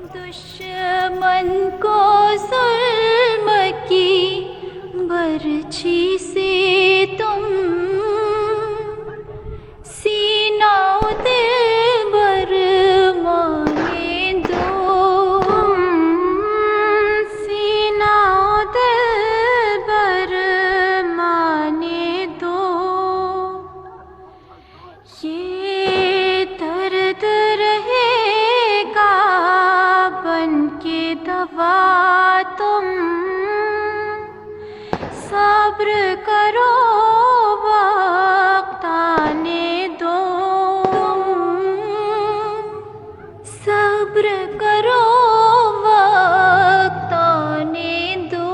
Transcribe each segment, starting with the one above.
दुश्मन को जुल्म की बर्छी से तुम सीना दिल भर मांगे दो, सीना दिल भर माने दो। ये दर्द रहेगा बन के दवा, तुम सब्र करो वक्त आने दो, सब्र करो वक्त आने दो।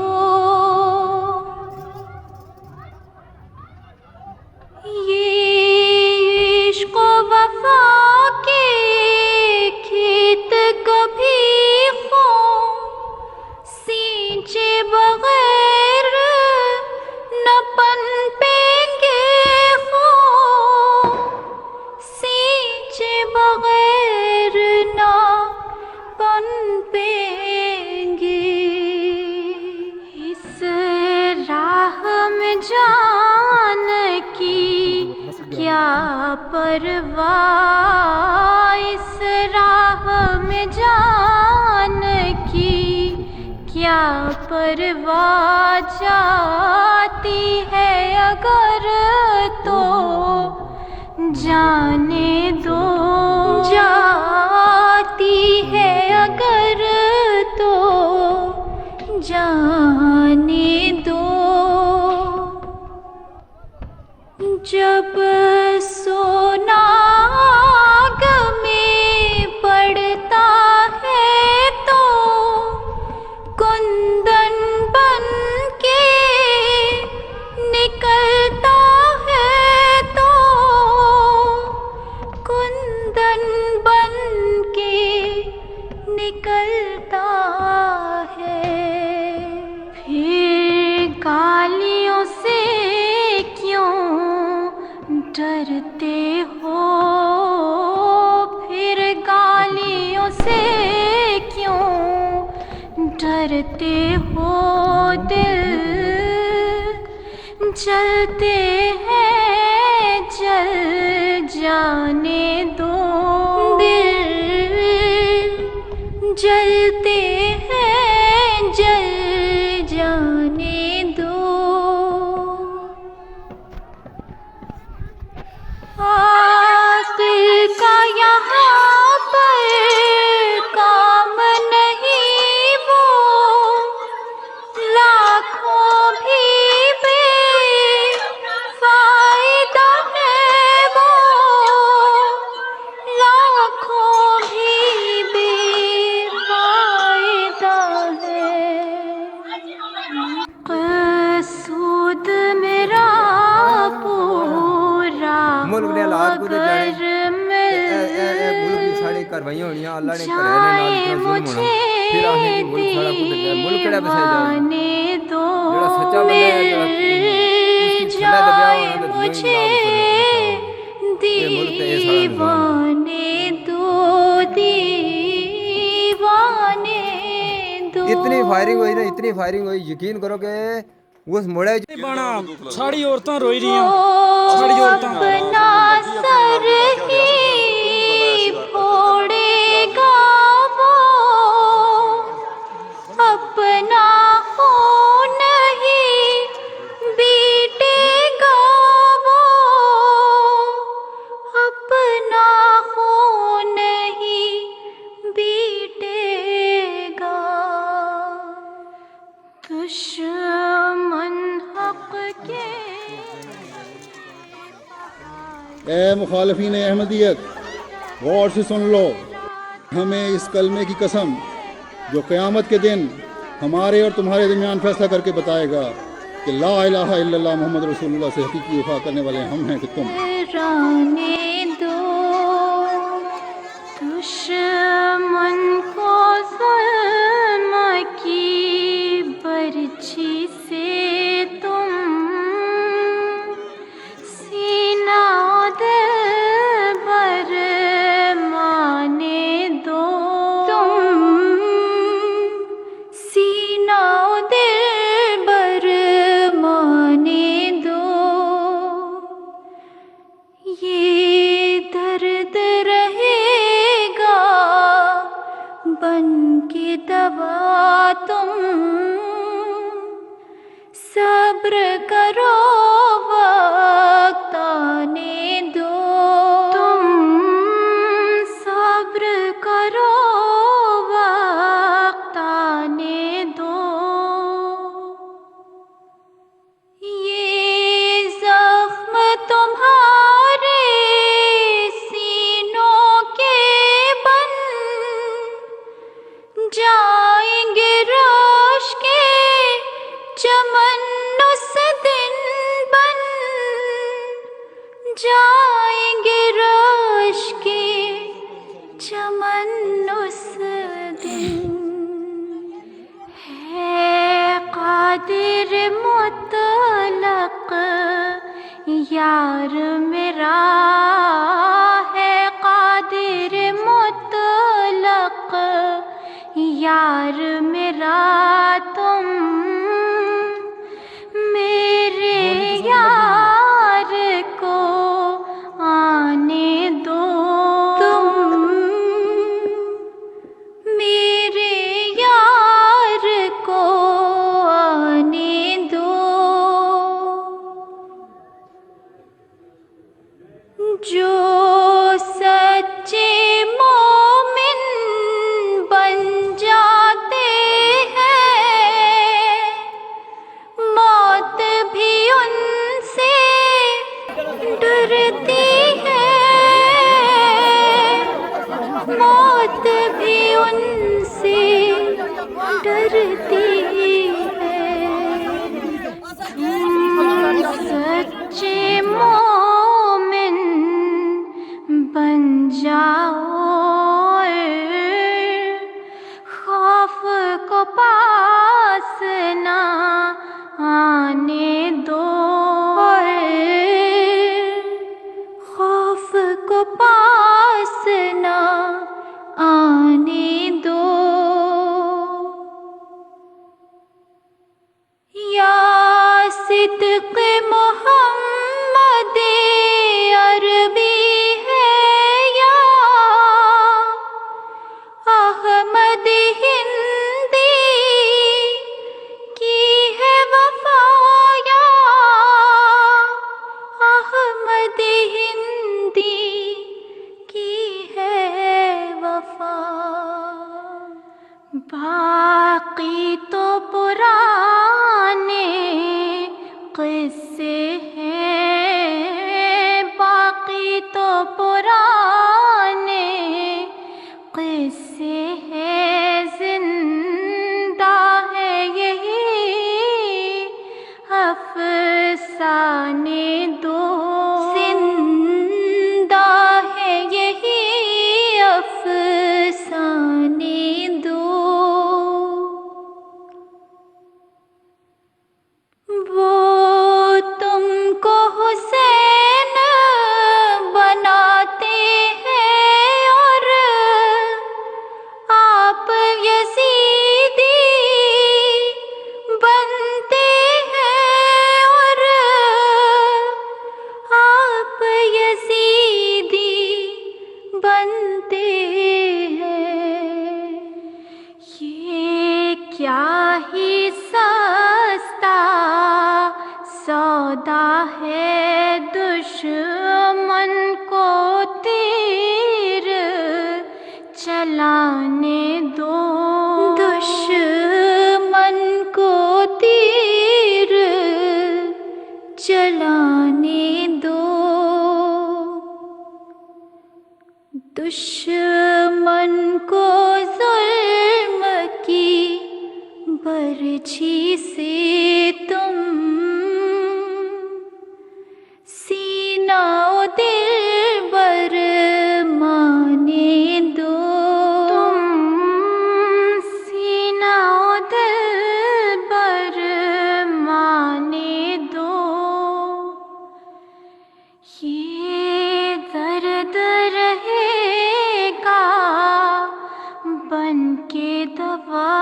ये इश्क वफा के खेत कभी खो सींचे बगैर न पनपेंगे, हो सींचे बगैर न पनपेंगे। इस राह में जान की क्या परवाह, इस राह में जान की क्या परवाह। जाती है अगर तो जाने दो, जाती है अगर तो जाने दो। जब सोना आग में पड़ता है तो कुंदन बन के निकलता है, तो कुंदन बन के निकलता है। फिर गालियों से क्यों डरते हो, फिर गालियों से क्यों डरते हो। दिल जलते हैं जल जाने दो, दिल जलते हैं जल जाने दो। आखिर का यहाँ पर काम नहीं, वो लाखों भी बेफायदा है, वो लाखों भी बेफायदा है। कसूद मेरा पूरा मुल्क ने हालात को अगर मुल्क की साड़ी कार्रवाइयां होनी अल्लाह ने करे ने नाल इतना जुल्म होना फिर आखिर की मुल्क सारा कुछ मुल्क केड़ा बसाया जाए जेड़ा सच्चा बंदा है उसकी छला दबिया होना तो दुनिया ये मुल्क ते ये सारा दीवाने दो, दीवाने दो। इतनी फायरिंग हुई ना, इतनी फायरिंग हुई, यकीन करो कि उस मोड़े बना साड़ी औरतां रोई रही साड़ी औरतां अपना सर ही फोड़ेगा वो, अपना खून ही बीटेगा वो, अपना खून ही बीटेगा। दुश्मन हक के ए मुखालफीन अहमदियत, गौर से सुन लो। हमें इस कलमे की कसम जो क़यामत के दिन हमारे और तुम्हारे दरमियान फैसला करके बताएगा कि ला इलाहा इल्लल्लाह मोहम्मद रसूलुल्लाह से हकीकी वफा करने वाले हम हैं कि तुम। रहने दो दुश्मन को जुल्म की बर्छी से तुम सीना दिल भर माने दो, तुम बन के दवा तुम सब्र करो वक्त आने दो तुम सब्र करो वक्त आने दो ये जख्म तुम्हारे सीनों के बन जाएंगे रोश के चमन उस दिन बन जाएंगे रोश के चमन उस दिन है कादिर मुतलक यार मेरा है कादिर मुतलक यार मेरा तुम मेरे यार को आने दो तुम मेरे यार को आने दो जो सच्चे मोमिन बन जाते हैं मौत भी उनसे डरती है मौत भी उनसे डरती है तुम सच्चे मोमिन बन जाओ खौफ को पास ना आने दो खौफ को पास ना आने दो या सिद्क़ मोहम्मद अरबी है या अहमद हिंदी की है वफा या अहमद हिंदी की है वफा बाकी तो पुराने किस्से हैं बाकी तो पुराने किस्से हैं जिंदा है यही अफसाने दो जिंदा है यही अफसाने दो वो तुमको हुसैन बनाते हैं और आप यजीदी बनते हैं और आप यजीदी बनते हैं ये क्या ही सस्ता सौदा है दुश्मन को तीर चलाने दो दुश्मन को तीर चलाने दो दुश्मन को जुल्म की बरछी से तुम सीना ओ दिल बर माने दो तुम सीना ओ दिल बर माने दो ये दर्द रहेगा बन के दवा